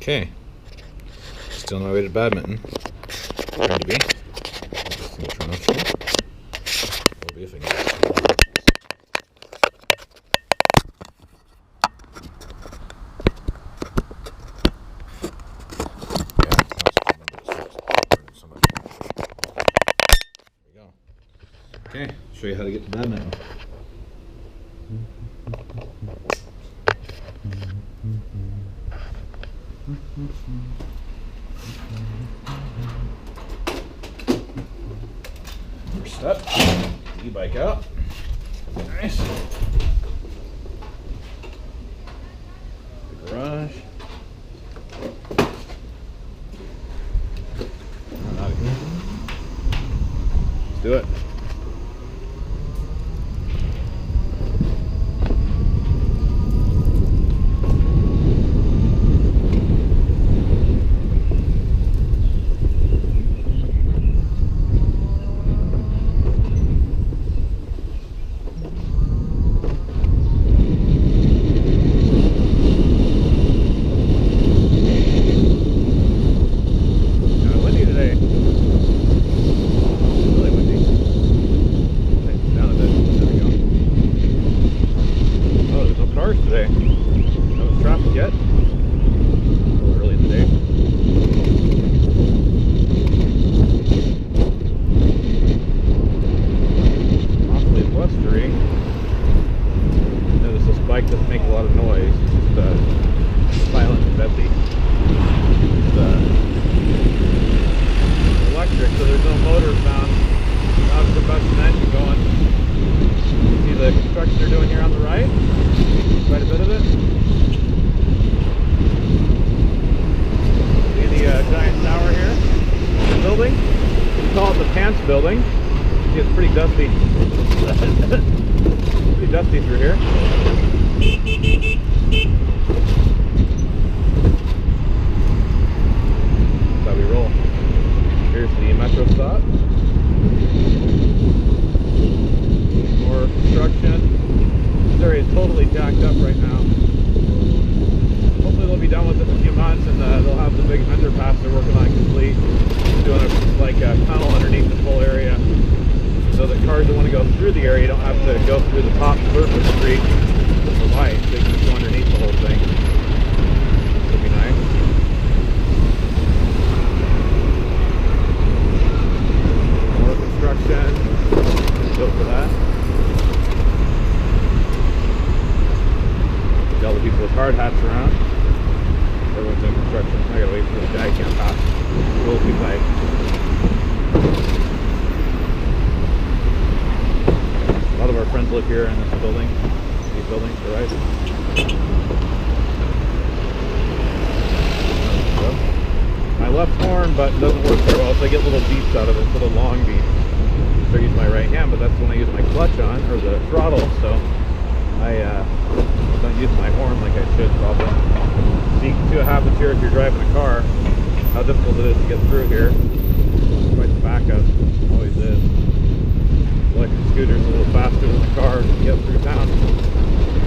Okay, still on my way to badminton. Trying to be. Try not to. Will be if I can. There we go. Okay, show you how to get to badminton. First step, e-bike out. Nice. The garage. Out of here. Let's do it. Today. No traffic yet. A little early in the day. Awfully blustery. Notice this bike doesn't make a lot of noise. It's just silent and deadly. It's electric, so there's no motor found. Not a combustion engine going. See the construction they're doing here on the right? Quite a bit of it. See the giant tower here? The building? We call it the Pants Building. See, it's pretty dusty. Pretty dusty through here. That's how we roll. Here's the metro stop. More construction. This area is totally jacked up right now. Hopefully they'll be done with it in a few months and they'll have the big underpass they're working on complete. Doing a tunnel underneath this whole area so that cars that want to go through the area don't have to go through the top surface street with the light. They can go underneath the whole thing. It'll be nice. More construction. Built for that. All the people with hard hats around. Everyone's in construction. I gotta wait for the guy can't pass. Roll too tight. A lot of our friends live here in this building. These buildings, right? My left horn button doesn't work very well, so I get little beeps out of it, little long beeps. So I use my right hand, but that's when I use my clutch on, or the throttle, so I don't use my horn like I should probably. So you can see what happens here if you're driving a car, how difficult it is to get through here. Quite the backup, always is. Electric scooters a little faster than the car to get through town.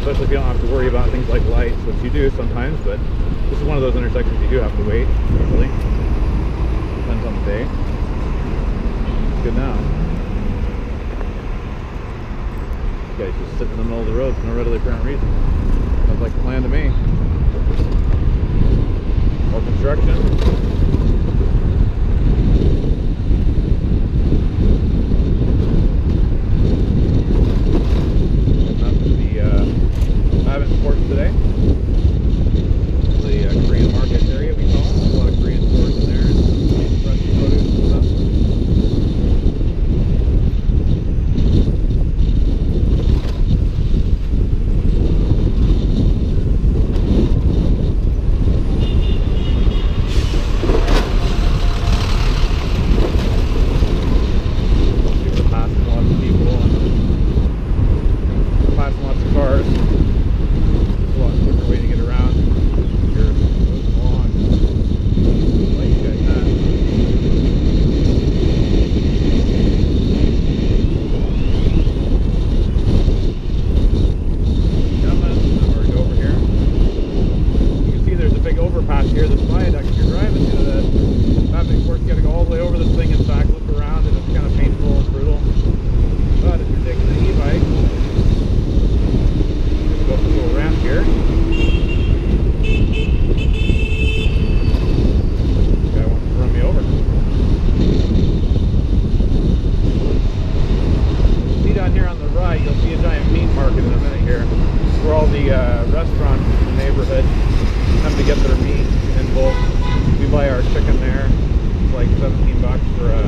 Especially if you don't have to worry about things like lights, which you do sometimes, but this is one of those intersections you do have to wait, usually. Depends on the day. It's good now. This guy's just sitting in the middle of the road for no readily apparent reason. Sounds like a plan to me. More construction. Badminton Courts today. The Korean market area we call it. There's a lot of Korean stores in there and fresh produce and stuff. here, this viaduct, if you're driving to the Badminton Courts, you got to go all the way over this thing and back, look around, and it's kind of painful and brutal. But if you're taking an e-bike, just go up a little ramp here. This guy wants to run me over. See down here on the right, you'll see a giant meat market in a minute here, where all the restaurants in the neighborhood come to get their meat in bulk. We buy our chicken there. It's like 17 bucks for a, I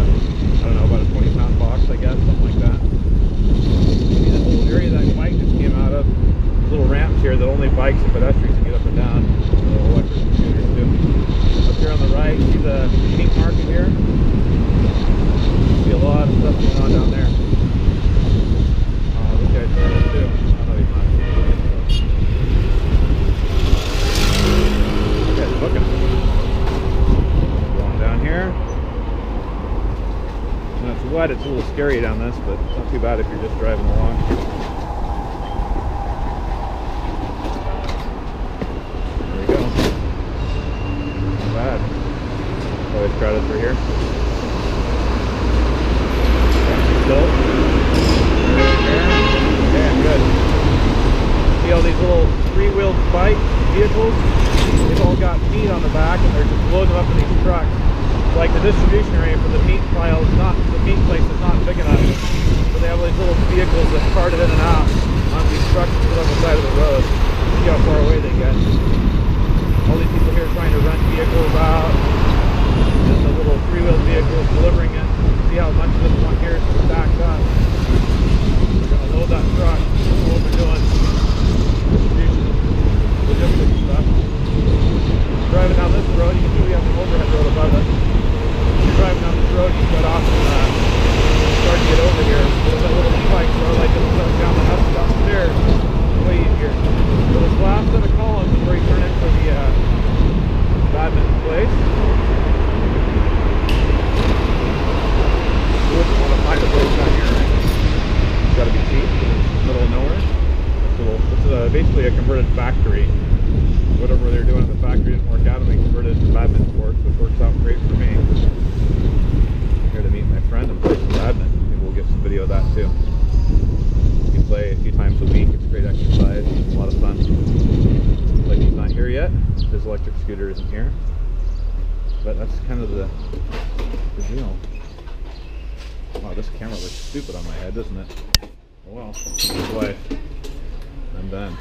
don't know, about a 20-pound box, I guess, something like that. See this little area that bike just came out of? Little ramps here that only bikes and pedestrians can get up and down. Little electric scooters too. Up here on the right, see the meat market here? See a lot of stuff going on down there. Oh, this guy's doing it too. Oh, no, he's not. This guy's looking. Going down here. When it's wet, it's a little scary down this, but it's not too bad if you're just driving along. There we go. Not bad. Always crowded through here. Still. Yeah, good. See all these little three-wheeled bike vehicles? They've all got meat on the back, and they're just loading them up in these trucks. Like the distribution area for the meat pile is not, the meat place is not big enough, so they have these little vehicles that cart it in and out on these trucks that sit on the side of the road. See how far away they get. All these people here trying to rent vehicles out, and the little three-wheeled vehicles delivering it. See how much of this one here is stacked up. We're going to load that truck. That's what we're doing. Distribution, logistics stuff. Driving down this road, you can see we have an overhead road above us. You're driving down this road, you cut off and start to get over here. There's that little spike road like this goes down the house downstairs. Way easier. So this last set of columns is where you turn into the badminton place. You wouldn't want to find a place down here, right? It's got to be cheap because it's in the middle of nowhere. This is basically a converted factory. Whatever they're doing in the factory didn't work out, and they converted it to badminton courts, which works out great for me. I'm here to meet my friend and play some badminton. Maybe we'll get some video of that too. You can play a few times a week. It's great exercise. It's a lot of fun. Like he's not here yet. His electric scooter isn't here. But that's kind of the deal. Wow, this camera looks stupid on my head, doesn't it? Oh well, that's life. I'm done.